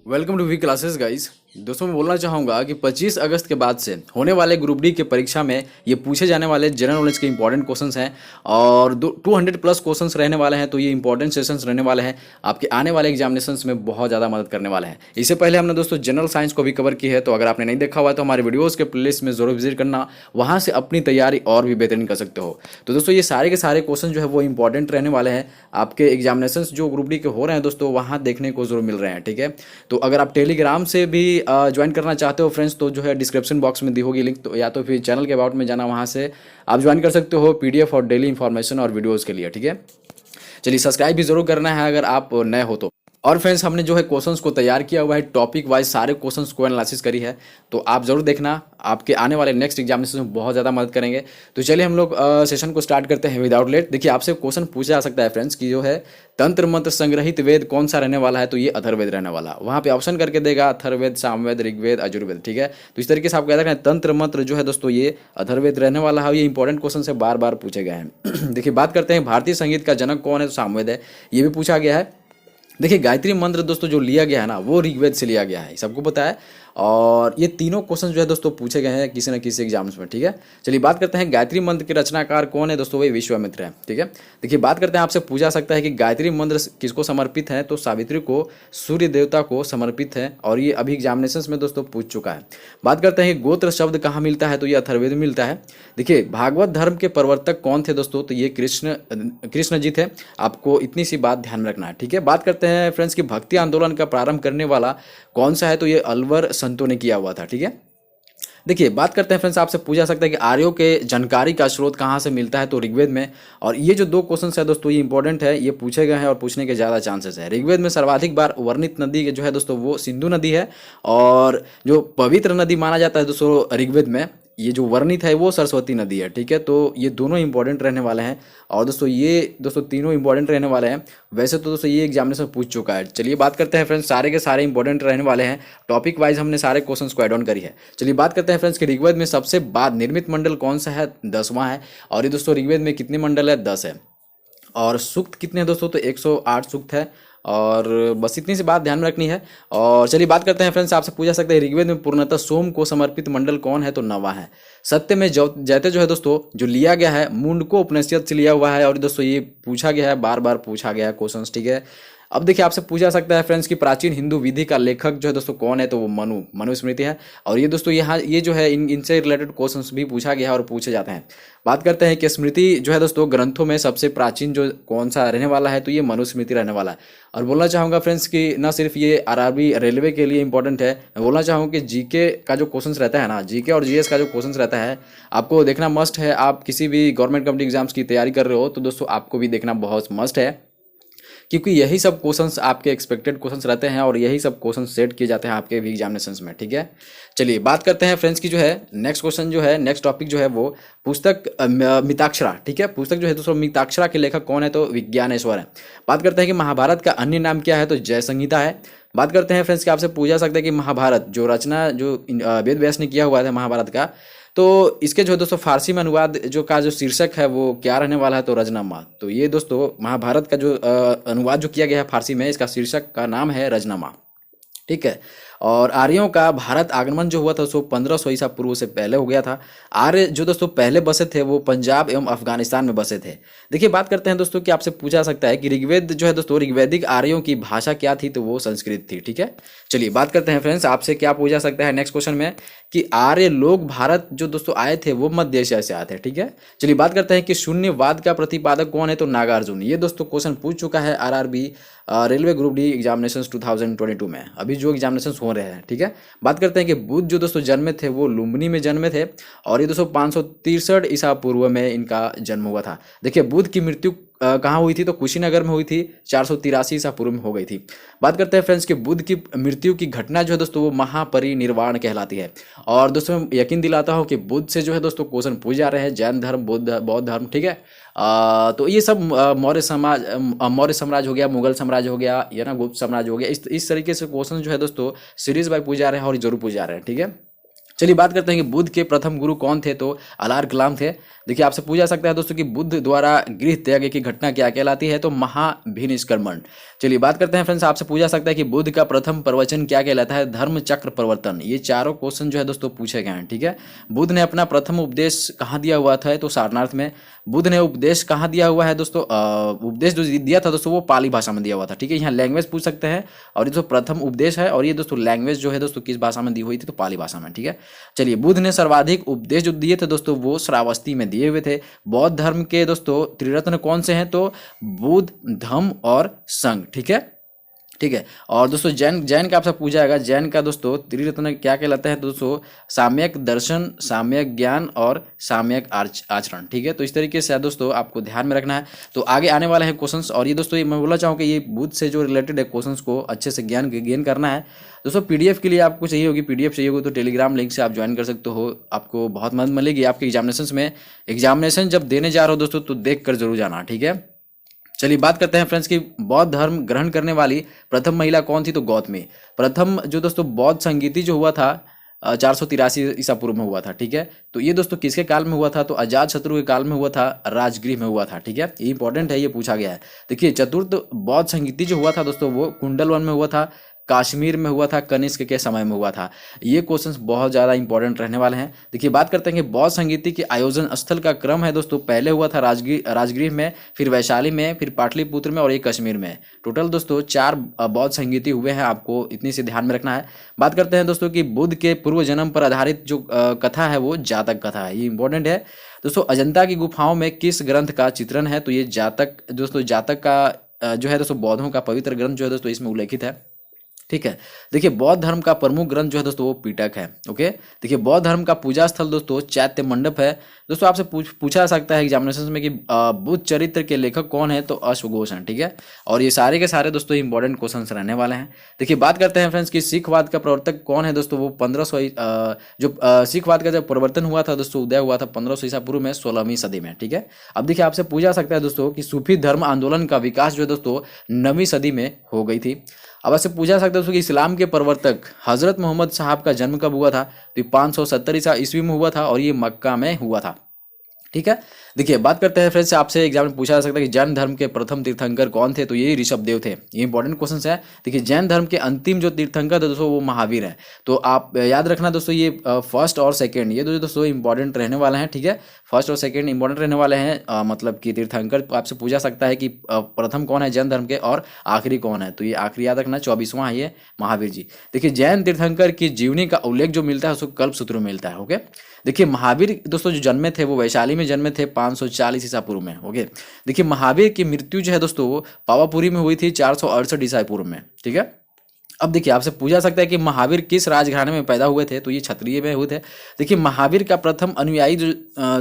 Welcome to V classes guys. दोस्तों मैं बोलना चाहूँगा कि 25 अगस्त के बाद से होने वाले ग्रुप डी के परीक्षा में ये पूछे जाने वाले जनरल नॉलेज के इंपॉर्टेंट क्वेश्चंस हैं और 200 प्लस क्वेश्चंस रहने वाले हैं। तो ये इंपॉर्टेंट सेशंस रहने वाले हैं, आपके आने वाले एग्जामिनेशंस में बहुत ज़्यादा मदद करने वाले हैं। इससे पहले हमने दोस्तों जनरल साइंस को भी कवर की है, तो अगर आपने नहीं देखा हुआ है तो हमारे वीडियोज़ के प्लेलिस्ट में ज़रूर विजिट करना, वहाँ से अपनी तैयारी और भी बेहतरीन कर सकते हो। तो दोस्तों ये सारे के सारे क्वेश्चन जो है वो इंपॉर्टेंट रहने वाले हैं, आपके एग्जामिनेशंस जो ग्रुप डी के हो रहे हैं दोस्तों वहाँ देखने को जरूर मिल रहे हैं। ठीक है, तो अगर आप टेलीग्राम से भी ज्वाइन करना चाहते हो फ्रेंड्स, तो जो है डिस्क्रिप्शन बॉक्स में दी होगी लिंक, तो या तो फिर चैनल के अबाउट में जाना, वहाँ से आप ज्वाइन कर सकते हो पीडीएफ और डेली इन्फॉर्मेशन और वीडियोज़ के लिए। ठीक है, चलिए सब्सक्राइब भी जरूर करना है अगर आप नए हो तो। और फ्रेंड्स हमने जो है क्वेश्चंस को तैयार किया हुआ है, टॉपिक वाइज सारे क्वेश्चंस को एनालिसिस करी है, तो आप जरूर देखना, आपके आने वाले नेक्स्ट एग्जामिनेशन में बहुत ज़्यादा मदद करेंगे। तो चलिए हम लोग सेशन को स्टार्ट करते हैं विदाउट लेट। देखिए आपसे क्वेश्चन पूछा जा सकता है फ्रेंड्स कि जो है तंत्र मंत्र संग्रहित वेद कौन सा रहने वाला है, तो ये अथर्ववेद रहने वाला। वहाँ पे ऑप्शन करके देगा अथर्ववेद, सामवेद, ऋग्वेद, यजुर्वेद। ठीक है, तो इस तरीके से आप कह सकते हैं तंत्र मंत्र जो है दोस्तों ये अथर्ववेद रहने वाला है। ये इंपॉर्टेंट क्वेश्चन से बार बार पूछे गए हैं। देखिए बात करते हैं भारतीय संगीत का जनक कौन है, तो सामवेद है, ये भी पूछा गया है। देखिए गायत्री मंत्र दोस्तों जो लिया गया है ना, वो ऋग्वेद से लिया गया है, सबको पता है। और ये तीनों क्वेश्चन जो है दोस्तों पूछे गए हैं किसी न किसी एग्जाम्स में। ठीक है, चलिए बात करते हैं गायत्री मंत्र के रचनाकार कौन है दोस्तों, वही विश्वामित्र है। ठीक है, देखिए बात करते हैं, आपसे पूछा सकता है कि गायत्री मंत्र किसको समर्पित है, तो सावित्री को, सूर्य देवता को समर्पित है, और ये अभी एग्जामिनेशंस में दोस्तों पूछ चुका है। बात करते हैं गोत्र शब्द कहाँ मिलता है, तो ये अथर्ववेद में मिलता है। देखिए भागवत धर्म के प्रवर्तक कौन थे दोस्तों, तो ये कृष्ण जी थे। आपको इतनी सी बात ध्यान में रखना है। ठीक है, बात करते हैं फ्रेंड्स कि भक्ति आंदोलन का प्रारंभ करने वाला कौन सा है, तो ये अलवर संतों ने किया हुआ था। ठीक है, देखिए बात करते हैं फ्रेंड्स, आपसे पूछा सकता है कि आर्यों के जानकारी का स्रोत कहाँ से मिलता है, तो ऋग्वेद में। और ये जो दो क्वेश्चन है दोस्तों ये इंपॉर्टेंट है, ये पूछे गए हैं और पूछने के ज़्यादा चांसेस है। ऋग्वेद में सर्वाधिक बार वर्णित नदी जो है दोस्तों वो सिंधु नदी है, और जो पवित्र नदी माना जाता है दोस्तों ऋग्वेद में, ये जो वर्णित है वो सरस्वती नदी है। ठीक है, तो ये दोनों इंपॉर्टेंट रहने वाले हैं, और दोस्तों ये दोस्तों तीनों इंपॉर्टेंट रहने वाले हैं। वैसे तो दोस्तों ये एग्जामिनेशन पूछ चुका है। चलिए बात करते हैं फ्रेंड्स, सारे के सारे इंपॉर्टेंट रहने वाले हैं, टॉपिक वाइज हमने सारे क्वेश्चंस को ऐड ऑन करी है। चलिए बात करते हैं फ्रेंड्स कि ऋग्वेद में सबसे बाद निर्मित मंडल कौन सा है, 10वां है। और ये दोस्तों ऋग्वेद में कितने मंडल है, 10 है। और सूक्त कितने हैं दोस्तों, तो 108 सूक्त है। और बस इतनी सी बात ध्यान में रखनी है। और चलिए बात करते हैं फ्रेंड्स, आपसे पूछा सकते हैं ऋग्वेद में पूर्णतः सोम को समर्पित मंडल कौन है, तो 9वां है। सत्य में जयते जो है दोस्तों जो लिया गया है मुंडको उपनिषद से लिया हुआ है, और दोस्तों ये पूछा गया है, बार बार पूछा गया है क्वेश्चन। ठीक है, अब देखिए आपसे पूछा सकता है फ्रेंड्स कि प्राचीन हिंदू विधि का लेखक जो है दोस्तों कौन है, तो वो मनुस्मृति है। और ये दोस्तों यहाँ ये जो है इनसे रिलेटेड क्वेश्चंस भी पूछा गया है और पूछे जाते हैं। बात करते हैं कि स्मृति जो है दोस्तों ग्रंथों में सबसे प्राचीन जो कौन सा रहने वाला है, तो ये मनुस्मृति रहने वाला है। और बोलना चाहूँगा फ्रेंड्स कि ना सिर्फ ये आरआरबी रेलवे के लिए इंपॉर्टेंट है, मैं बोलना चाहूँगा कि जीके का जो क्वेश्चंस रहता है ना, जीके और जीएस का जो क्वेश्चंस रहता है आपको देखना मस्ट है। आप किसी भी गवर्नमेंट कॉम्पिटिटिव एग्जाम्स की तैयारी कर रहे हो तो दोस्तों आपको भी देखना बहुत मस्ट है, क्योंकि यही सब क्वेश्चंस आपके एक्सपेक्टेड क्वेश्चंस रहते हैं और यही सब क्वेश्चंस सेट किए जाते हैं आपके भी एग्जामिनेशंस में। ठीक है, चलिए बात करते हैं फ्रेंड्स की जो है नेक्स्ट क्वेश्चन जो है, नेक्स्ट टॉपिक जो है वो पुस्तक मिताक्षरा। ठीक है, पुस्तक जो है दोस्तों मिताक्षरा के लेखक कौन है, तो विज्ञानेश्वर है। बात करते हैं कि महाभारत का अन्य नाम क्या है, तो जय संहिता है। बात करते हैं फ्रेंड्स कि आपसे पूछा सकता है कि महाभारत जो रचना जो वेद व्यास ने किया हुआ था महाभारत का, तो इसके जो दोस्तों फारसी में अनुवाद जो शीर्षक है वो क्या रहने वाला है, तो रजनामा। तो ये दोस्तों महाभारत का जो अनुवाद जो किया गया है फारसी में, इसका शीर्षक का नाम है रजनामा। ठीक है, और आर्यों का भारत आगमन जो हुआ था सो 1500 ईसा पूर्व से पहले हो गया था। आर्य जो दोस्तों पहले बसे थे वो पंजाब एवं अफगानिस्तान में बसे थे। देखिए बात करते हैं दोस्तों कि आपसे पूछा सकता है कि ऋग्वेद जो है दोस्तों ऋग्वैदिक आर्यों की भाषा क्या थी, तो वो संस्कृत थी। ठीक है, चलिए बात करते हैं फ्रेंड्स, आपसे क्या पूछा सकता है नेक्स्ट क्वेश्चन में कि आर्य लोग भारत जो दोस्तों आए थे वो मध्य एशिया से आए थे। ठीक है, चलिए बात करते हैं कि शून्यवाद का प्रतिपादक कौन है, तो नागार्जुन। ये दोस्तों क्वेश्चन पूछ चुका है RRB railway group D examinations 2022 में, अभी जो एग्जामिनेशंस हो रहे हैं। ठीक है, बात करते हैं कि बुद्ध जो दोस्तों जन्मे थे वो लुम्बिनी में जन्मे थे, और ये दोस्तों 563 ईसा पूर्व में इनका जन्म हुआ था। देखिए बुद्ध की मृत्यु कहाँ हुई थी, तो कुशीनगर में हुई थी, 483 ईसा पूर्व में हो गई थी। बात करते हैं फ्रेंड्स कि बुद्ध की मृत्यु की घटना जो है दोस्तों वो महापरिनिर्वाण कहलाती है। और दोस्तों मैं यकीन दिलाता हूँ कि बुद्ध से जो है दोस्तों क्वेश्चन पूछ जा रहे हैं, जैन धर्म, बौद्ध धर्म। ठीक है, तो ये सब मौर्य साम्राज्य हो गया, मुगल साम्राज्य हो गया, या ना गुप्त साम्राज्य हो गया, इस तरीके से क्वेश्चन जो है दोस्तों सीरीज बाय पूछ जा रहे हैं और जरूर पूछ जा रहे हैं। ठीक है, चलिए बात करते हैं कि बुद्ध के प्रथम गुरु कौन थे, तो अलार कलाम थे। देखिए आपसे पूछा जा सकता है दोस्तों कि बुद्ध द्वारा गृह त्याग की घटना क्या कहलाती है, तो महाभिनिष्क्रमण। चलिए बात करते हैं फ्रेंड्स, आपसे पूछा जा सकता है कि बुद्ध का प्रथम प्रवचन क्या कहलाता है, धर्म चक्र प्रवर्तन। ये चारों क्वेश्चन जो है दोस्तों पूछे गए हैं, ठीक है। बुद्ध ने अपना प्रथम उपदेश कहाँ दिया हुआ था, तो सारनाथ में। बुद्ध ने उपदेश कहाँ दिया हुआ है दोस्तों, उपदेश जो दिया था दोस्तों वो पाली भाषा में दिया हुआ था, ठीक है। यहाँ लैंग्वेज पूछ सकते हैं, और ये जो प्रथम उपदेश है और ये दोस्तों लैंग्वेज जो है दोस्तों किस भाषा में दी हुई थी, तो पाली भाषा में, ठीक है। चलिए बुद्ध ने सर्वाधिक उपदेश जो दिए थे दोस्तों वो श्रावस्ती में दिए हुए थे। बौद्ध धर्म के दोस्तों त्रिरत्न कौन से हैं, तो बुद्ध, धम्म और संघ, ठीक है। ठीक है। और दोस्तों जैन जैन का आपसे पूछा जाएगा, जैन का दोस्तों त्रिरत्न क्या कहलाता है, दोस्तों साम्यक दर्शन, साम्यक ज्ञान और साम्यक आचरण, ठीक है। तो इस तरीके से दोस्तों आपको ध्यान में रखना है। तो आगे आने वाले हैं क्वेश्चंस, और ये दोस्तों मैं बोलना चाहूँ कि ये बुद्ध से जो रिलेटेड है क्वेश्चंस को अच्छे से ज्ञान गेन करना है। दोस्तों पीडीएफ के लिए आपको चाहिए होगी, पीडीएफ चाहिए होगी तो टेलीग्राम लिंक से आप ज्वाइन कर सकते हो, आपको बहुत मदद मिलेगी आपके एग्जामिनेशन में। एग्जामिनेशन जब देने जा रहे हो दोस्तों तो देख कर जरूर जाना, ठीक है। चलिए बात करते हैं फ्रेंड्स कि बौद्ध धर्म ग्रहण करने वाली प्रथम महिला कौन थी, तो गौतमी। प्रथम जो दोस्तों बौद्ध संगीति जो हुआ था 483 ईसा पूर्व में हुआ था, ठीक है। तो ये दोस्तों किसके काल में हुआ था, तो अजात शत्रु के काल में हुआ था, राजगृह में हुआ था, ठीक है। ये इंपॉर्टेंट है, ये पूछा गया है। देखिए चतुर्थ बौद्ध संगीति जो हुआ था दोस्तों वो कुंडल वन में हुआ था, कश्मीर में हुआ था, कनिष्क के समय में हुआ था। ये क्वेश्चंस बहुत ज़्यादा इंपॉर्टेंट रहने वाले हैं। देखिए बात करते हैं कि बौद्ध संगीति के आयोजन स्थल का क्रम है दोस्तों, पहले हुआ था राजगृह में, फिर वैशाली में, फिर पाटलिपुत्र में और एक कश्मीर में। टोटल दोस्तों 4 बौद्ध संगीति हुए हैं, आपको इतनी से ध्यान में रखना है। बात करते हैं दोस्तों कि बुद्ध के पूर्व जन्म पर आधारित जो कथा है वो जातक कथा है, ये इंपॉर्टेंट है दोस्तों। अजंता की गुफाओं में किस ग्रंथ का चित्रण है, तो ये जातक दोस्तों, जातक का जो है दोस्तों बौद्धों का पवित्र ग्रंथ जो है दोस्तों इसमें उल्लेखित है, ठीक है। देखिए बौद्ध धर्म का प्रमुख ग्रंथ जो है दोस्तों वो पिटक है, ओके। देखिए बौद्ध धर्म का पूजा स्थल दोस्तों चैत्य मंडप है। दोस्तों आपसे पूछा जा सकता है एग्जामिनेशन में कि बुद्ध चरित्र के लेखक कौन है, तो अश्वघोष हैं, ठीक है। और ये सारे के सारे दोस्तों इंपॉर्टेंट क्वेश्चंस रहने वाले हैं। देखिए बात करते हैं फ्रेंड्स कि सिखवाद का प्रवर्तक कौन है दोस्तों, वो 1500 जो सिखवाद का जब परिवर्तन हुआ था दोस्तों, उदय हुआ था 1500 ईसा पूर्व में 16वीं सदी में, ठीक है। अब देखिए आपसे पूछा जा सकता है दोस्तों कि सूफी धर्म आंदोलन का विकास जो है दोस्तों 9वीं सदी में हो गई थी। अब आपसे पूछा सकता है दोस्तों कि इस्लाम के प्रवर्तक हजरत मोहम्मद साहब का जन्म कब हुआ था, तो 570 ईसा ईस्वी में हुआ था और ये मक्का में हुआ था, ठीक है। देखिए बात करते हैं फ्रेंड्स, आपसे एग्जाम में पूछा जा सकता है कि जैन धर्म के प्रथम तीर्थंकर कौन थे, तो ये ऋषभ देव थे। ये इंपॉर्टेंट क्वेश्चन है। देखिए जैन धर्म के अंतिम जो तीर्थंकर थे दोस्तों वो महावीर है। तो आप याद रखना दोस्तों ये फर्स्ट और सेकेंड ये दोस्तों इंपॉर्टेंट रहने वाले हैं, ठीक है। फर्स्ट और सेकेंड इंपॉर्टेंट रहने वाले हैं, मतलब कि तीर्थंकर आपसे पूछा सकता है कि प्रथम कौन है जैन धर्म के और आखिरी कौन है, तो ये आखिरी याद रखना 24वां है ये महावीर जी। देखिए जैन तीर्थंकर की जीवनी का उल्लेख जो मिलता है उसको कल्पसूत्र में मिलता है, ओके। देखिए महावीर दोस्तों जो जन्मे थे वो वैशाली में जन्मे थे 540 ईसा पूर्व में, ओके। देखिए महावीर की मृत्यु जो है दोस्तों पावापुरी में हुई थी 468 ईसा पूर्व में, ठीक है। अब देखिए आपसे पूछा सकता है कि महावीर किस राजघराने में पैदा हुए थे, तो ये क्षत्रिय में हुए थे। देखिए महावीर का प्रथम अनुयायी जो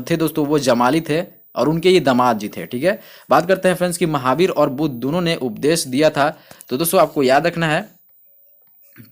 थे दोस्तों वो जमाली थे और उनके ये दामाद जी थे, ठीक है। बात करते हैं फ्रेंड्स कि महावीर और बुद्ध दोनों ने उपदेश दिया था, तो दोस्तों आपको याद रखना है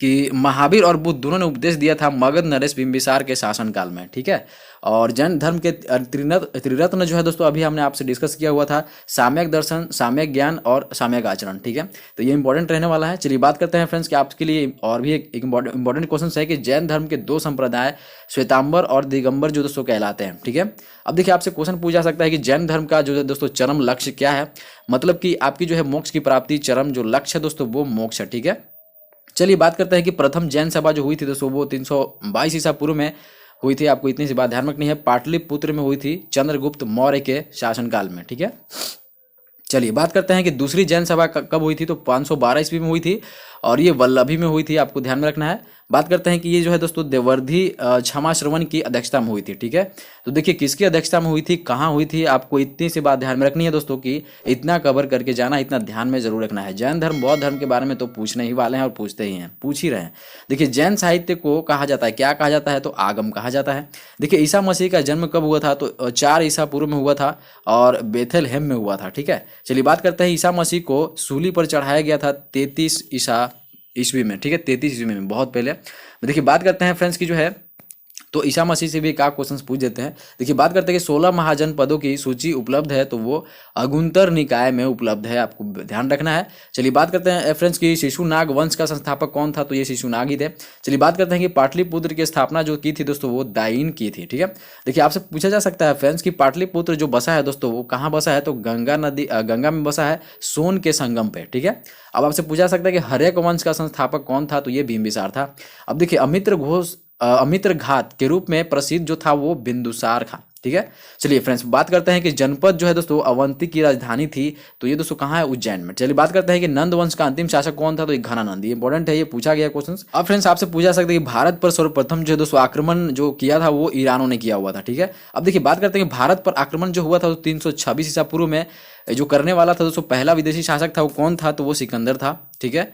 कि महावीर और बुद्ध दोनों ने उपदेश दिया था मगध नरेश बिंबिसार के शासनकाल में, ठीक है। और जैन धर्म के त्रिरत्न जो है दोस्तों अभी हमने आपसे डिस्कस किया हुआ था, साम्यक दर्शन, साम्यक ज्ञान और साम्यक आचरण, ठीक है। तो ये इंपॉर्टेंट रहने वाला है। चलिए बात करते हैं फ्रेंड्स कि आपके लिए और भी एक इंपॉर्टेंट क्वेश्चन है कि जैन धर्म के 2 संप्रदाय श्वेतांबर और दिगंबर जो दोस्तों कहलाते हैं, ठीक है। अब देखिए आपसे क्वेश्चन पूछा सकता है कि जैन धर्म का जो दोस्तों चरम लक्ष्य क्या है, मतलब कि आपकी जो है मोक्ष की प्राप्ति चरम जो लक्ष्य है दोस्तों वो मोक्ष है, ठीक है। चलिए बात करते हैं कि प्रथम जैन सभा जो हुई थी दोस्तों वो 322 ईसा पूर्व में हुई थी। आपको इतनी सी बात ध्यान रखनी है, पाटलिपुत्र में हुई थी चंद्रगुप्त मौर्य के शासनकाल में, ठीक है। चलिए बात करते हैं कि दूसरी जैन सभा कब हुई थी, तो 512 ईस्वी में हुई थी और ये वल्लभी में हुई थी, आपको ध्यान में रखना है। बात करते हैं कि ये जो है दोस्तों देवर्धि क्षमा श्रवण की अध्यक्षता में हुई थी, ठीक है। तो देखिए किसकी अध्यक्षता में हुई थी, कहाँ हुई थी, आपको इतनी सी बात ध्यान में रखनी है दोस्तों कि इतना कवर करके जाना, इतना ध्यान में जरूर रखना है। जैन धर्म बौद्ध धर्म के बारे में तो पूछने ही वाले हैं और पूछते ही हैं, पूछ ही रहे हैं। देखिए जैन साहित्य को कहा जाता है, क्या कहा जाता है, तो आगम कहा जाता है। देखिए ईसा मसीह का जन्म कब हुआ था, तो 4 ईसा पूर्व में हुआ था और बेथलहेम में हुआ था, ठीक है। चलिए बात करते हैं ईसा मसीह को सूली पर चढ़ाया गया था 33 ईसा ईस्वी में, ठीक है, 33 ईस्वी में, बहुत पहले। देखिए बात करते हैं फ्रेंड्स की जो है तो ईसा मसीह से भी एक क्वेश्चन पूछ देते हैं। देखिए बात करते हैं कि 16 महाजनपदों की सूची उपलब्ध है, तो वो अगुंतर निकाय में उपलब्ध है, आपको ध्यान रखना है। चलिए बात करते हैं फ्रेंड्स की शिशुनाग वंश का संस्थापक कौन था, तो ये शिशुनाग ही थे। चलिए बात करते हैं कि पाटलिपुत्र की स्थापना जो की थी दोस्तों वो दाइन की थी, ठीक है। देखिए आपसे पूछा जा सकता है फ्रेंड्स कि पाटलिपुत्र जो बसा है दोस्तों वो कहाँ बसा है, तो गंगा में बसा है, सोन के संगम पे, ठीक है। अब आपसे पूछा जा सकता है कि हर्यक वंश का संस्थापक कौन था, तो ये बिंबिसार था। अब देखिए अमित्र घात के रूप में प्रसिद्ध जो था वो बिंदुसार था, ठीक है। चलिए फ्रेंड्स बात करते हैं कि जनपद जो है दोस्तों अवंती की राजधानी थी, तो ये दोस्तों कहाँ है, उज्जैन में। चलिए बात करते हैं कि नंद वंश का अंतिम शासक कौन था, तो ये घनानंद, ये इंपॉर्टेंट है, ये पूछा गया क्वेश्चन। अब फ्रेंड्स आपसे पूछा सकते हैं कि भारत पर सर्वप्रथम जो है दोस्तों आक्रमण जो किया था वो ईरानों ने किया हुआ था, ठीक है। अब देखिए बात करते हैं कि भारत पर आक्रमण जो हुआ था 326 ईसा पूर्व में, जो करने वाला था दोस्तों पहला विदेशी शासक था वो कौन था, तो वो सिकंदर था, ठीक है।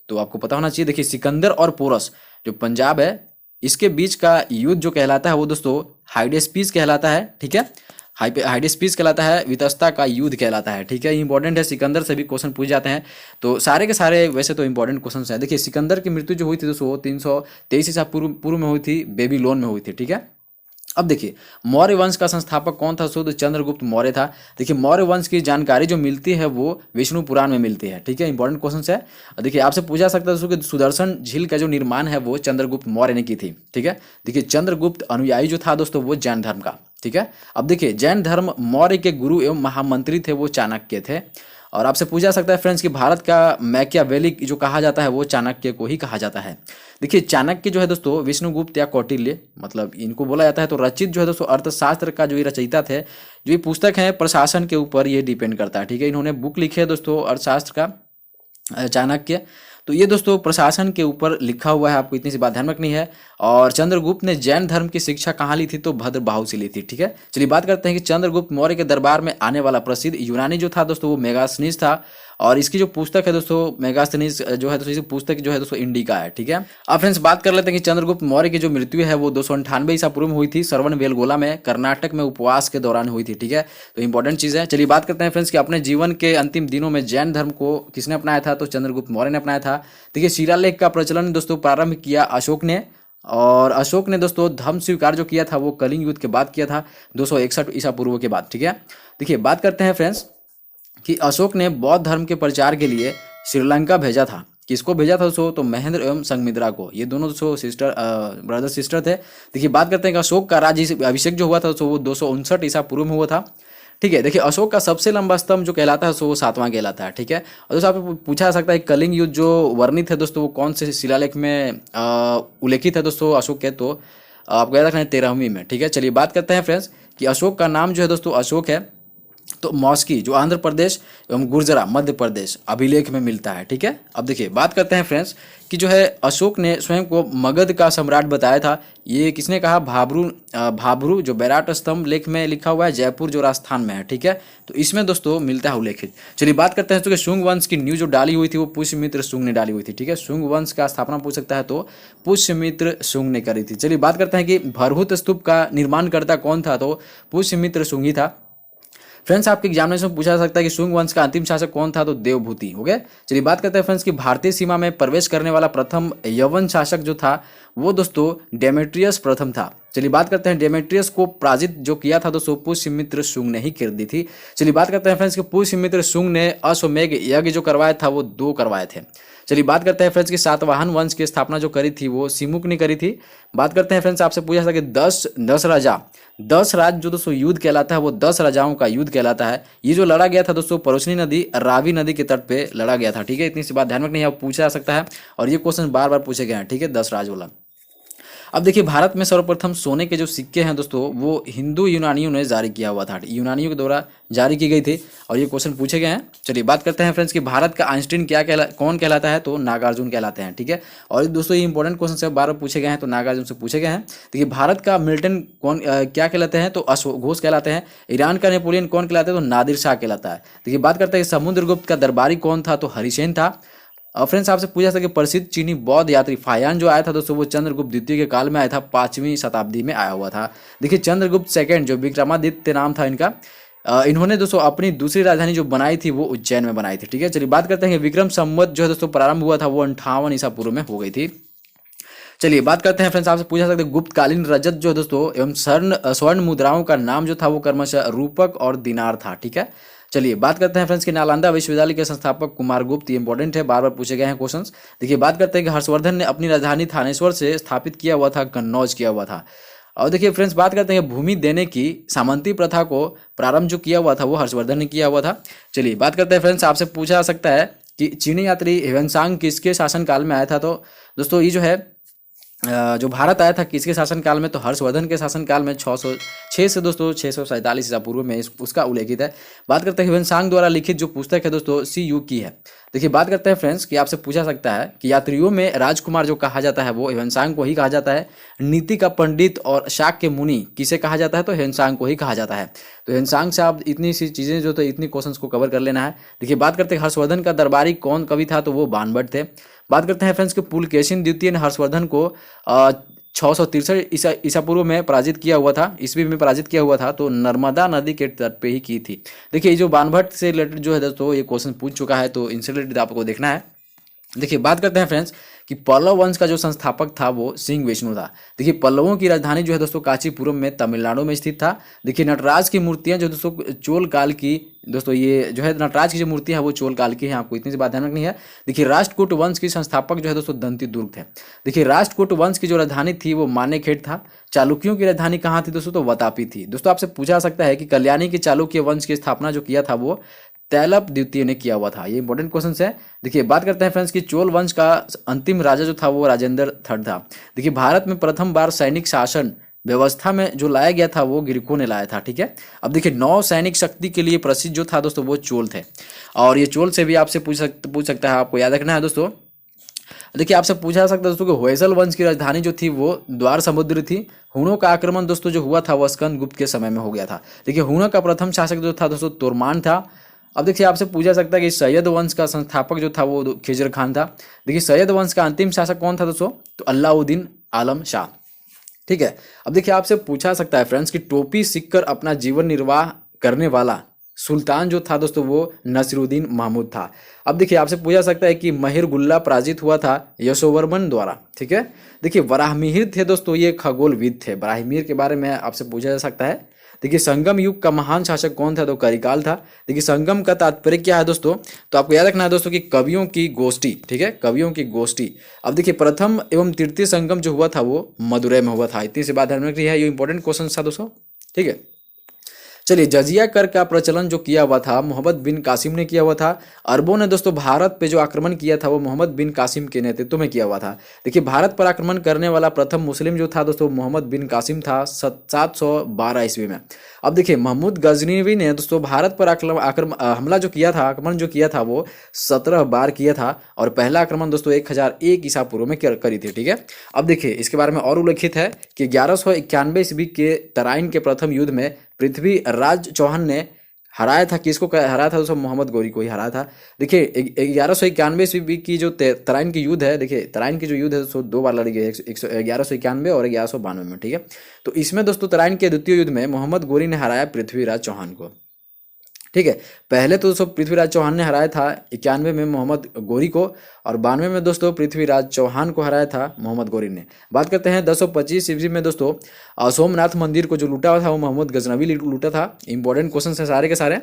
तो आपको पता होना चाहिए। देखिए सिकंदर और पोरस जो पंजाब है इसके बीच का युद्ध जो कहलाता है वो दोस्तों हाइडेस्पीस कहलाता है, ठीक है। हाइडेस्पीस कहलाता है, वितस्ता का युद्ध कहलाता है, ठीक है। इंपॉर्टेंट है, सिकंदर से भी क्वेश्चन पूछ जाते हैं, तो सारे के सारे वैसे तो इंपॉर्टेंट क्वेश्चन है। देखिए सिकंदर की मृत्यु जो हुई थी दोस्तों 323 ईसा पूर्व में हुई थी, बेबीलोन में हुई थी, ठीक है। अब देखिए मौर्य वंश का संस्थापक कौन था, तो चंद्रगुप्त मौर्य था। देखिए मौर्य वंश की जानकारी जो मिलती है वो विष्णु पुराण में मिलती है, ठीक है। इंपॉर्टेंट क्वेश्चन है। देखिए आपसे पूछा सकता है दोस्तों कि सुदर्शन झील का जो निर्माण है वो चंद्रगुप्त मौर्य ने की थी, ठीक है। देखिए चंद्रगुप्त अनुयायी जो था दोस्तों वो जैन धर्म का, ठीक है। अब देखिए जैन धर्म मौर्य के गुरु एवं महामंत्री थे वो चाणक्य थे। और आपसे पूछा सकता है फ्रेंड्स कि भारत का मैकियावेली जो कहा जाता है वो चाणक्य को ही कहा जाता है। देखिए चाणक्य जो है दोस्तों विष्णुगुप्त या कौटिल्य मतलब इनको बोला जाता है, तो रचित जो है दोस्तों अर्थशास्त्र का जो ये रचयिता थे, जो ये पुस्तक है प्रशासन के ऊपर ये डिपेंड करता है, ठीक है। इन्होंने बुक लिखे है दोस्तों अर्थशास्त्र का चाणक्य, तो ये दोस्तों प्रशासन के ऊपर लिखा हुआ है, आपको इतनी सी बात ध्यान रखनी है। और चंद्रगुप्त ने जैन धर्म की शिक्षा कहाँ ली थी, तो भद्रबाहु से ली थी, ठीक है। चलिए बात करते हैं कि चंद्रगुप्त मौर्य के दरबार में आने वाला प्रसिद्ध यूनानी जो था दोस्तों वो मेगास्थनीज था। और इसकी जो पुस्तक है दोस्तों मेगास्थनीज जो है दोस्तों इसकी पुस्तक जो है दोस्तों इंडिका है, ठीक है। अब फ्रेंड्स बात कर लेते हैं कि चंद्रगुप्त मौर्य की जो मृत्यु है वो 298 ईसा पूर्व में हुई थी, श्रवणबेलगोला में, कर्नाटक में उपवास के दौरान हुई थी, ठीक है। तो इंपॉर्टेंट चीज है। चलिए बात करते हैं फ्रेंड्स कि अपने जीवन के अंतिम दिनों में जैन धर्म को किसने अपनाया था, तो चंद्रगुप्त मौर्य ने अपनाया था। देखिए शिलालेख का प्रचलन दोस्तों प्रारंभ किया अशोक ने, और अशोक ने दोस्तों धर्म स्वीकार जो किया था वो कलिंग युद्ध के बाद किया था 261 ईसा पूर्व के बाद, ठीक है। देखिए बात करते हैं फ्रेंड्स कि अशोक ने बौद्ध धर्म के प्रचार के लिए श्रीलंका भेजा था। किसको भेजा था दोस्तों, तो महेंद्र एवं संघमित्रा को, ये दोनों दोस्तों ब्रदर सिस्टर थे। देखिए बात करते हैं कि अशोक का राज्य अभिषेक जो हुआ था दोस्तों वो 259 ईसा पूर्व में हुआ था, ठीक है। देखिए अशोक का सबसे लंबा स्तंभ जो कहलाता है वो 7वां कहलाता है, ठीक है। और दोस्तों आपको पूछा जा सकता है कलिंग युद्ध जो वर्णित है दोस्तों वो कौन से शिलालेख में उल्लेखित है दोस्तों अशोक के, तो आपको याद रखना है 13वीं में, ठीक है। चलिए बात करते हैं फ्रेंड्स कि अशोक का नाम जो है दोस्तों अशोक है, तो मौस्की जो आंध्र प्रदेश एवं गुर्जरा मध्य प्रदेश अभिलेख में मिलता है, ठीक है। अब देखिए बात करते हैं फ्रेंड्स कि जो है अशोक ने स्वयं को मगध का सम्राट बताया था, ये किसने कहा, भाभरू जो बैराट स्तंभ लेख में लिखा हुआ है, जयपुर जो राजस्थान में है, ठीक है। तो इसमें दोस्तों मिलता है उल्लेखित। चलिए बात करते हैं कि शुंग वंश की न्यू जो डाली हुई थी वो पुष्यमित्र शुंग ने डाली हुई थी, ठीक है। शुंग वंश का स्थापना पूछ सकता है तो पुष्यमित्र शुंग ने करी थी। चलिए बात करते हैं कि भरहुत स्तूप का निर्माणकर्ता कौन था, तो पुष्यमित्र शुंग ही था। फ्रेंड्स आपके एग्जामिनेशन में पूछा जा सकता है कि शुंग वंश का अंतिम शासक कौन था, तो देवभूति, हो गया। चलिए बात करते हैं फ्रेंड्स कि भारतीय सीमा में प्रवेश करने वाला प्रथम यवन शासक जो था वो दोस्तों डेमेट्रियस प्रथम था। चलिए बात करते हैं डेमेट्रियस को पराजित जो किया था दोस्तों पुष्यमित्र शुंग ने ही कर दी थी। चलिए बात करते हैं फ्रेंड्स कि पुष्यमित्र शुंग ने अश्वमेघ यज्ञ जो करवाया था वो 2 करवाए थे। चलिए बात करते हैं फ्रेंड्स कि सातवाहन वंश की स्थापना जो करी थी वो सिमुक ने करी थी। बात करते हैं फ्रेंड्स आपसे पूछा था कि 10 राज जो दोस्तों युद्ध कहलाता है वो 10 राजाओं का युद्ध कहलाता है। ये जो लड़ा गया था दोस्तों परोशनी नदी रावी नदी के तट पे लड़ा गया था, ठीक है। इतनी सी बात ध्यान रखनी है, पूछा जा सकता है और ये क्वेश्चन बार बार पूछे गए हैं, ठीक है, 10 राज वाला। अब देखिए भारत में सर्वप्रथम सोने के जो सिक्के हैं दोस्तों वो हिंदू यूनानियों ने जारी किया हुआ था, यूनानियों के द्वारा जारी की गई थी और ये क्वेश्चन पूछे गए हैं। चलिए बात करते हैं फ्रेंड्स कि भारत का आइंस्टीन कौन कहलाता है, तो नागार्जुन कहलाते हैं, ठीक है। और दोस्तों ये इंपॉर्टेंट क्वेश्चन बार बार पूछे गए हैं, तो नागार्जुन से पूछे गए हैं। देखिए भारत का मिल्टन कौन क्या कहलाते हैं, तो अश्वघोष घोष कहलाते हैं। ईरान का नेपोलियन कौन कहलाते हैं, तो नादिर शाह कहलाता है। देखिए बात करते हैं समुद्रगुप्त का दरबारी कौन था, तो हरिसेन था। फ्रेंड्स आपसे पूछा था कि प्रसिद्ध चीनी बौद्ध यात्री फायान जो आया था दोस्तों वो चंद्रगुप्त द्वितीय के काल में आया था, 5वीं शताब्दी में आया हुआ था। देखिए चंद्रगुप्त सेकंड जो विक्रमादित्य नाम था इनका, इन्होंने दोस्तों अपनी दूसरी राजधानी जो बनाई थी वो उज्जैन में बनाई थी, ठीक है। चलिए बात करते हैं कि विक्रम संवत जो है दोस्तों प्रारंभ हुआ था वो 58 ईसा पूर्व में हो गई थी। चलिए बात करते हैं फ्रेंड्स, आपसे पूछा सकते हैं गुप्तकालीन रजत जो है दोस्तों एवं स्वर्ण स्वर्ण मुद्राओं का नाम जो था वो क्रमशः रूपक और दिनार था। ठीक है, चलिए बात करते हैं फ्रेंड्स कि नालंदा विश्वविद्यालय के संस्थापक कुमारगुप्त, ये इंपॉर्टेंट है, बार बार पूछे गए हैं क्वेश्चंस। देखिए बात करते हैं कि हर्षवर्धन ने अपनी राजधानी थानेश्वर से स्थापित किया हुआ था कन्नौज किया हुआ था। और देखिए फ्रेंड्स बात करते हैं भूमि देने की सामंती प्रथा को प्रारंभ जो किया हुआ था वो हर्षवर्धन ने किया हुआ था। चलिए बात करते हैं फ्रेंड्स, आपसे पूछा जा सकता है कि चीनी यात्री ह्वेनसांग किसके शासनकाल में आया था। तो दोस्तों ये जो है जो भारत आया था किसके शासनकाल में, तो हर्षवर्धन के शासनकाल में 606 से दोस्तों 647 ईसा पूर्व में उसका उल्लेखित है। बात करते हैं ह्वेनसांग द्वारा लिखित जो पुस्तक है दोस्तों CU की है। देखिए बात करते हैं फ्रेंड्स कि आपसे पूछा सकता है कि यात्रियों में राजकुमार जो कहा जाता है वो ह्वेनसांग को ही कहा जाता है। नीति का पंडित और शाक्य मुनि किसे कहा जाता है, तो ह्वेनसांग को ही कहा जाता है। तो ह्वेनसांग से आप इतनी सी चीज़ें जो तो इतनी क्वेश्चंस को कवर कर लेना है। देखिए बात करते हैं हर्षवर्धन का दरबारी कौन कवि था, तो वो बाणभट्ट थे। बात करते हैं फ्रेंड्स कि पुलकेशिन द्वितीय ने हर्षवर्धन को 663 ईसा पूर्व में पराजित किया हुआ था, ईस्वी में पराजित किया हुआ था, तो नर्मदा नदी के तट पे ही की थी। देखिए ये जो बाणभट्ट से रिलेटेड जो है दोस्तों ये क्वेश्चन पूछ चुका है, तो इनसे रिलेटेड आपको देखना है। देखिए बात करते हैं फ्रेंड्स कि पल्लव वंश का जो संस्थापक था वो सिंह विष्णु था। देखिए पल्लवों की राजधानी जो है दोस्तों कांचीपुरम में तमिलनाडु में स्थित था। देखिए नटराज की मूर्तियां जो दोस्तों चोल काल की, दोस्तों ये जो है नटराज की जो मूर्तियां है वो चोल काल की है, आपको इतनी सी बात ध्यान रखनी है। देखिए राष्ट्रकूट वंश की संस्थापक जो है दोस्तों दंती दुर्ग थे। देखिए राष्ट्रकूट वंश की जो राजधानी थी वो मानेखेड़ था। चालुक्यों की राजधानी कहाँ थी दोस्तों, तो वतापी थी। दोस्तों आपसे पूछा सकता है कि कल्याणी की चालुक्य वंश की स्थापना जो किया था वो तैलप द्वितीय ने किया हुआ था। ये इंपॉर्टेंट क्वेश्चन है। देखिए बात करते हैं फ्रेंड्स कि चोल वंश का अंतिम राजा जो था वो राजेंद्र थर्ड था। देखिए भारत में प्रथम बार सैनिक शासन व्यवस्था में जो लाया गया था वो ग्रीकों ने लाया था। ठीक है, अब देखिए नौ सैनिक शक्ति के लिए प्रसिद्ध जो था दोस्तों वो चोल थे। और ये चोल से भी आपसे पूछ सकता है, आपको याद रखना है दोस्तों। देखिए आपसे पूछा जा सकता है दोस्तों कि होयसल वंश की राजधानी जो थी वो द्वार समुद्र थी। हुणों का आक्रमण दोस्तों जो हुआ था वह स्कंद गुप्त के समय में हो गया था। देखिए हुणों का प्रथम शासक जो था दोस्तों तोरमान था। अब देखिए आपसे पूछा सकता है कि सैयद वंश का संस्थापक जो था वो खिजर खान था। देखिए सैयद वंश का अंतिम शासक कौन था दोस्तों, तो अलाउद्दीन आलम शाह। ठीक है, अब देखिए आपसे पूछा सकता है फ्रेंड्स कि टोपी सीखकर अपना जीवन निर्वाह करने वाला सुल्तान जो था दोस्तों वो नसीरुद्दीन महमूद था। अब देखिए आपसे पूछा सकता है कि महिर गुल्ला पराजित हुआ था यशोवर्मन द्वारा। ठीक है, देखिए वराहमिहिर थे दोस्तों ये खगोलविद थे। वराहमिहिर के बारे में आपसे पूछा जा सकता है। देखिए संगम युग का महान शासक कौन था, तो करिकाल था। देखिए संगम का तात्पर्य क्या है दोस्तों, तो आपको याद रखना है दोस्तों कि कवियों की गोष्ठी। ठीक है, कवियों की गोष्ठी। अब देखिए प्रथम एवं तृतीय संगम जो हुआ था वो मदुरै में हुआ था। इतनी सी बात ध्यान रखनी है, ये इंपॉर्टेंट क्वेश्चन था दोस्तों। ठीक है, चलिए जजिया कर का प्रचलन जो किया हुआ था मोहम्मद बिन कासिम ने किया हुआ था। अरबों ने दोस्तों भारत पे जो आक्रमण किया था वो मोहम्मद बिन कासिम के नेतृत्व में किया हुआ था। देखिए भारत पर आक्रमण करने वाला प्रथम मुस्लिम जो था दोस्तों मोहम्मद बिन कासिम था 712 ईस्वी में। अब देखिए महमूद गजनीवी ने दोस्तों भारत पर हमला जो किया था, आक्रमण जो किया था वो 17 बार किया था। और पहला आक्रमण दोस्तों 1001 ईसा पूर्व में करी थी। ठीक है, अब देखिए इसके बारे में और उल्लेखित है कि 1191 ईस्वी के तराइन के प्रथम युद्ध में पृथ्वीराज चौहान ने हराया था। किसको हराया था दोस्तों, मोहम्मद गौरी को ही हराया था। देखिए 1191 ईस्वी की जो तराइन की युद्ध है, देखिए तराइन की जो युद्ध है दोस्तों 2 बार लड़ी गई, 1191 और 1192 में। ठीक है, तो इसमें दोस्तों तराइन के द्वितीय युद्ध में मोहम्मद गौरी ने हराया पृथ्वीराज चौहान को। ठीक है, पहले तो दोस्तों पृथ्वीराज चौहान ने हराया था 91 में मोहम्मद गौरी को, और 92 में दोस्तों पृथ्वीराज चौहान को हराया था मोहम्मद गौरी ने। बात करते हैं 1025 ईस्वी में दोस्तों सोमनाथ मंदिर को जो लूटा हुआ था वो मोहम्मद गजनवी लूटा था। इंपॉर्टेंट क्वेश्चन है सारे के सारे।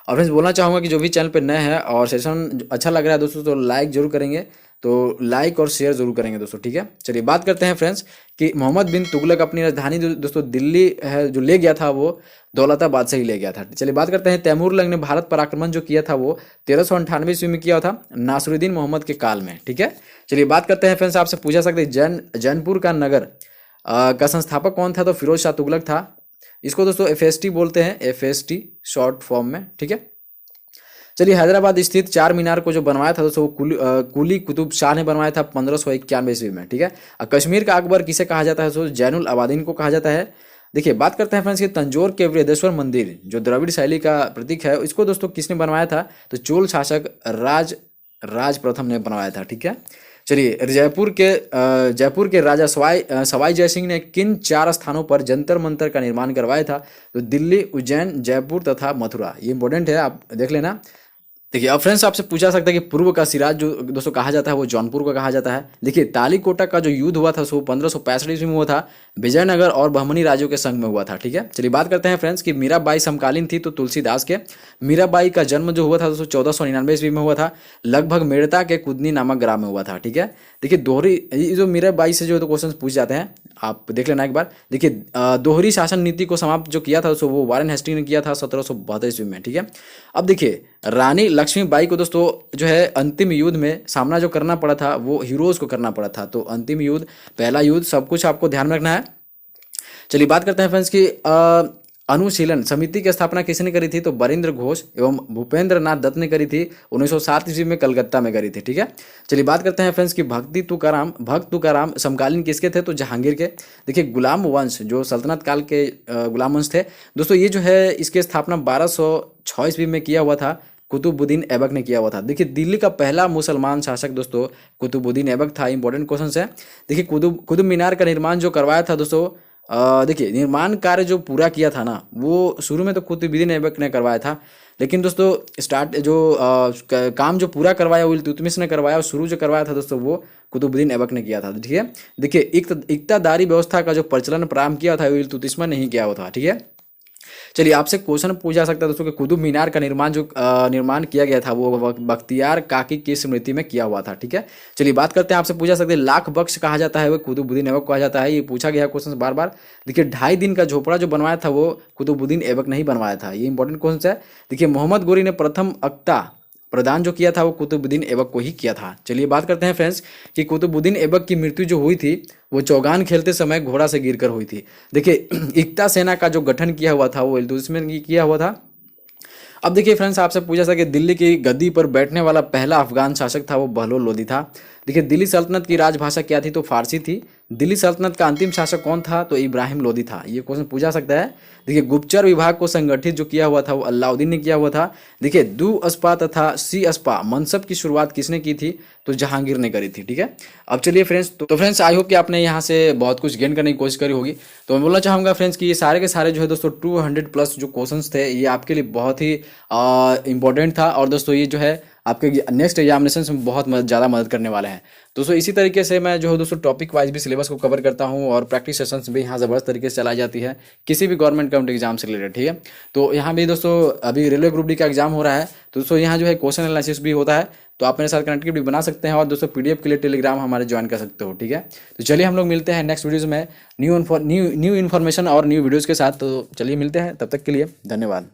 और फ्रेंड्स बोलना चाहूँगा कि जो भी चैनल पे नए हैं और सेशन अच्छा लग रहा है दोस्तों तो लाइक जरूर करेंगे, तो लाइक और शेयर जरूर करेंगे दोस्तों। ठीक है, चलिए बात करते हैं फ्रेंड्स कि मोहम्मद बिन तुगलक अपनी राजधानी दोस्तों दिल्ली है जो ले गया था वो दौलताबाद से ही ले गया था। चलिए बात करते हैं तैमूरलंग ने भारत पर आक्रमण जो किया था वो 1398 ईस्वी में किया था नासिरुद्दीन मोहम्मद के काल में। ठीक है, चलिए बात करते हैं फ्रेंड्स, आपसे पूछा सकते हैं जैनपुर का नगर का संस्थापक कौन था, तो फिरोज शाह तुगलक था। इसको दोस्तों FST बोलते हैं, FST शॉर्ट फॉर्म में। ठीक है, चलिए हैदराबाद स्थित चार मीनार को जो बनवाया था दोस्तों कुली कुतुब शाह ने बनवाया था 1591 ईस्वी में। ठीक है, कश्मीर का अकबर किसे कहा जाता है, दोस्तों जैनुल आबादीन को कहा जाता है। देखिए बात करते हैं फ्रेंड्स कि तंजौर के वृहदेश्वर मंदिर जो द्रविड़ शैली का प्रतीक है, इसको दोस्तों किसने बनवाया था, तो चोल शासक राज प्रथम ने बनवाया था। ठीक है, चलिए जयपुर के राजा सवाई जयसिंह ने किन 4 स्थानों पर जंतर मंतर का निर्माण करवाया था, तो दिल्ली, उज्जैन, जयपुर तथा मथुरा। ये इंपॉर्टेंट है, आप देख लेना। देखिए अब फ्रेंड्स आपसे पूछा सकता है कि पूर्व का सिराज जो दोस्तों कहा जाता है वो जौनपुर को कहा जाता है। देखिए तालीकोटा का जो युद्ध हुआ था सो 1565 ईस्वी में हुआ था, विजयनगर और बहमनी राज्यों के संग में हुआ था। ठीक है, चलिए बात करते हैं फ्रेंड्स कि मीराबाई समकालीन थी तो तुलसीदास के। मीराबाई का जन्म जो हुआ था दोस्तों 1499 ईस्वी में हुआ था, लगभग मेड़ता के कुदनी नामक ग्राम में हुआ था। ठीक है, देखिए दोहरी ये जो मीराबाई से जो क्वेश्चन पूछ जाते हैं आप देख लेना एक बार। देखिए दोहरी शासन नीति को समाप्त जो किया था दोस्तों वो वारेन हेस्टिंग ने किया था 1772 ईस्वी में। ठीक है, अब देखिए रानी लक्ष्मीबाई को दोस्तों जो है अंतिम युद्ध में सामना जो करना पड़ा था वो हीरोज को करना पड़ा था। तो अंतिम युद्ध, पहला युद्ध, सब कुछ आपको ध्यान में रखना है। चलिए बात करते हैं फ्रेंड्स की अनुशीलन समिति की स्थापना किसने करी थी? तो बरिंद्र घोष एवं भूपेंद्र नाथ दत्त ने करी थी 1907 ईस्वी में कलकत्ता में करी थी। ठीक है, चलिए बात करते हैं फ्रेंड्स कि भक्त तुकाराम समकालीन किसके थे? तो जहांगीर के। देखिए गुलाम वंश जो सल्तनत काल के गुलाम वंश थे दोस्तों, ये जो है इसकी स्थापना 1206 ईस्वी में किया हुआ था, कुतुबुद्दीन ऐबक ने किया हुआ था। देखिए दिल्ली का पहला मुसलमान शासक दोस्तों कुतुबुद्दीन ऐबक था। इंपॉर्टेंट क्वेश्चन है। देखिए कुतुब मीनार का निर्माण जो करवाया था दोस्तों, देखिए निर्माण कार्य जो पूरा किया था ना वो शुरू में तो कुतुबुद्दीन ऐबक ने करवाया था, लेकिन दोस्तों स्टार्ट जो काम जो पूरा करवाया वो इल्तुतमिश ने करवाया, और शुरू जो करवाया था दोस्तों वो कुतुबुद्दीन ऐबक ने किया था। ठीक है, देखिए इक्तादारी व्यवस्था का जो प्रचलन प्रारंभ किया था वो इल्तुतमिश ने नहीं किया हुआ था। ठीक है, चलिए आपसे क्वेश्चन पूछा सकता है दोस्तों कि कुतुब मीनार का निर्माण किया गया था वो बख्तियार काकी की स्मृति में किया हुआ था। ठीक है, चलिए बात करते हैं, आपसे पूछा सकते हैं लाख बख्श कहा जाता है वो कुतुबुद्दीन ऐबक कहा जाता है, ये पूछा गया क्वेश्चन बार बार। देखिए 2.5 दिन का झोपड़ा जो बनवाया था वो कुतुबुद्दीन ऐबक नहीं बनवाया था, ये इंपॉर्टेंट क्वेश्चन है। देखिए मोहम्मद गोरी ने प्रथम अक्ता प्रदान जो किया था वो कुतुबुद्दीन ऐबक को ही किया था। चलिए बात करते हैं फ्रेंड्स कि कुतुबुद्दीन ऐबक की मृत्यु जो हुई थी वो चौगान खेलते समय घोड़ा से गिरकर हुई थी। देखिए इक्ता सेना का जो गठन किया हुआ था वो इल्तुतमिश ने किया हुआ था। अब देखिए फ्रेंड्स आपसे पूछा था कि दिल्ली की गद्दी पर बैठने वाला पहला अफगान शासक था वो बहलोल लोदी था। देखिए दिल्ली सल्तनत की राजभाषा क्या थी? तो फारसी थी। दिल्ली सल्तनत का अंतिम शासक कौन था? तो इब्राहिम लोदी था। ये क्वेश्चन पूछा सकता है। देखिए गुप्तचर विभाग को संगठित जो किया हुआ था वो अलाउद्दीन ने किया हुआ था। देखिए दुअस्पा तथा सी अस्पा मनसब की शुरुआत किसने की थी? तो जहांगीर ने करी थी। ठीक है, अब चलिए फ्रेंड्स, तो फ्रेंड्स आई होप कि आपने यहाँ से बहुत कुछ गेन करने की कोशिश करी होगी। तो मैं बोलना चाहूँगा फ्रेंड्स कि ये सारे के सारे जो है दोस्तों 200 प्लस जो क्वेश्चंस थे ये आपके लिए बहुत ही इंपॉर्टेंट था, और दोस्तों ये जो है आपके नेक्स्ट एग्जामिनेशन में बहुत ज़्यादा मदद करने वाले हैं। दोस्तों इसी तरीके से मैं जो है दोस्तों टॉपिक वाइज भी सिलेबस को कवर करता हूं, और प्रैक्टिस सेशंस भी यहाँ ज़बरदस्त तरीके से चलाई जाती है किसी भी गवर्नमेंट कम्पिटिटिव एग्जाम से रिलेटेड। ठीक है, तो यहाँ भी दोस्तों अभी रेलवे ग्रुप डी का एग्जाम हो रहा है, तो दोस्तों यहाँ जो है क्वेश्चन एनालिसिस भी होता है, तो आप मेरे साथ कनेक्टिविटी बना सकते हैं, और दोस्तों पीडीएफ के लिए टेलीग्राम हमारे ज्वाइन कर सकते हो। ठीक है, तो चलिए हम लोग मिलते हैं नेक्स्ट वीडियोज़ में न्यू इन्फॉर्मेशन और न्यू वीडियोज़ के साथ। तो चलिए मिलते हैं, तब तक के लिए धन्यवाद।